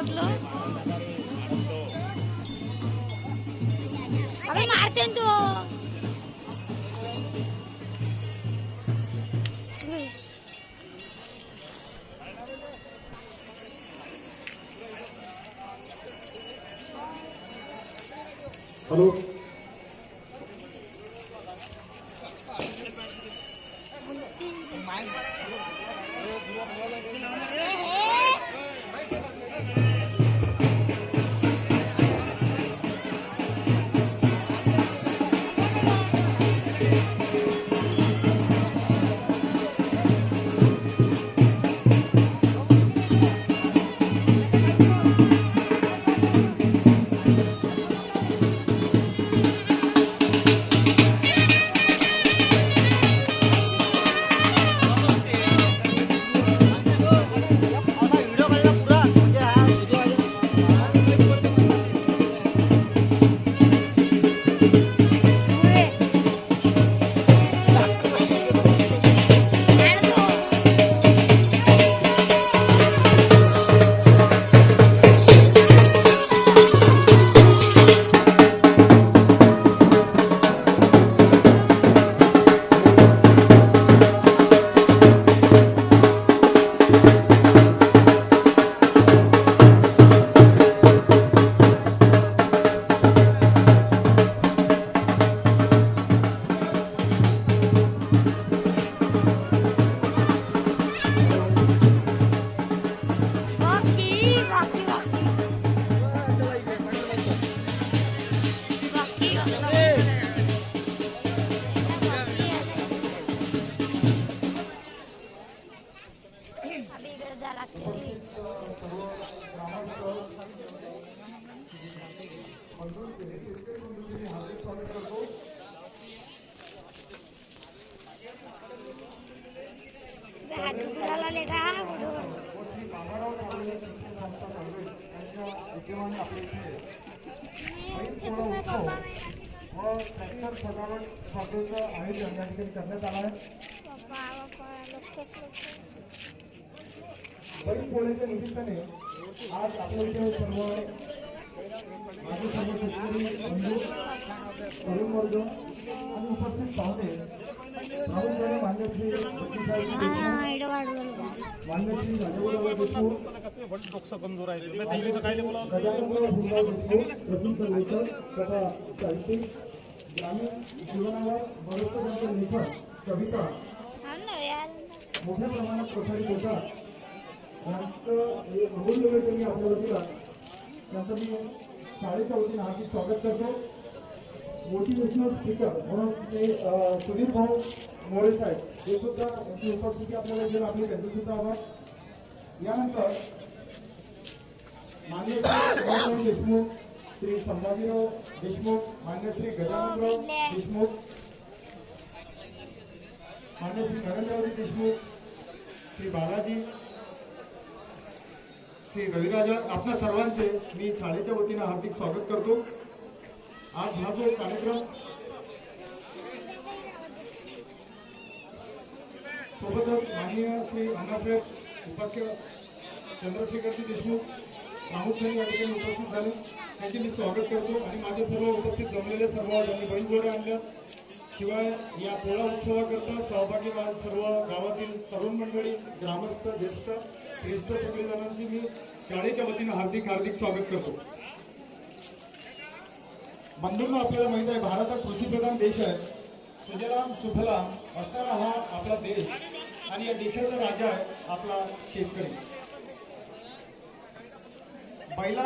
म्हटलं अबे मारते तू हेलो ट्रॅक्टर सजावट स्पर्धेचं आयोजन या ठिकाणी करण्यात आलं आहे. बैलपोळ्याच्या निमित्ताने आज आपल्या इथे सर्व माझे सर्व शेतकरी बंधू तरुण वर्ग आणि उपस्थित पाहुणे प्रामुख्याने मान्यश्री मान्यश्री राजेवराव देशमुख तथा साहित्यिक ग्रामीण जीवनावर बरोबर लेखन कविता मोठ्या प्रमाणात प्रसारित होतात. त्यांचं अमूल्य वेळ त्यांनी आपल्याला दिला त्यांचं मी शाळेच्या वतीने हार्दिक स्वागत करतो. मोटिवेशनल स्पीकर म्हणून ते सुधीर भाऊ मोरे साहेब हे सुद्धा यांची उपस्थिती आपल्याला दिली आपली त्यांचे सुद्धा आभार. यानंतर मान्य देशमुख श्री संभाजीराव देशमुख मान्य श्री गजाननराव देशमुख मान्य श्री नरेंद्रराव देशमुख श्री बालाजी श्री रविराजा आपल्या सर्वांचे मी शाळेच्या वतीने हार्दिक स्वागत करतो. आज हा जो कार्यक्रम सोबतच माननीय श्री अण्णासाहेब उपाध्याय चंद्रशेखरजी देशमुख प्रामुख्याने या ठिकाणी उपस्थित झाले त्यांचे मी स्वागत करतो. आणि माझे सर्व उपस्थित जमलेले सर्व ज्यांनी बैलजोड्या आणल्या शिवाय या पोळा उत्सवाकरता सहभागी सर्व गावातील तरुण मंडळी ग्रामस्थ ज्येष्ठ श्रेष्ठ सगळे जणांची मी शाळेच्या वतीने हार्दिक हार्दिक स्वागत करतो. बंधूंना आपल्याला माहित आहे भारत हा कृषीप्रधान देश आहे. सुजलाम सुफलाम असणारा हा आपला देश आणि या देशाचा राजा आहे आपला शेतकरी. बैला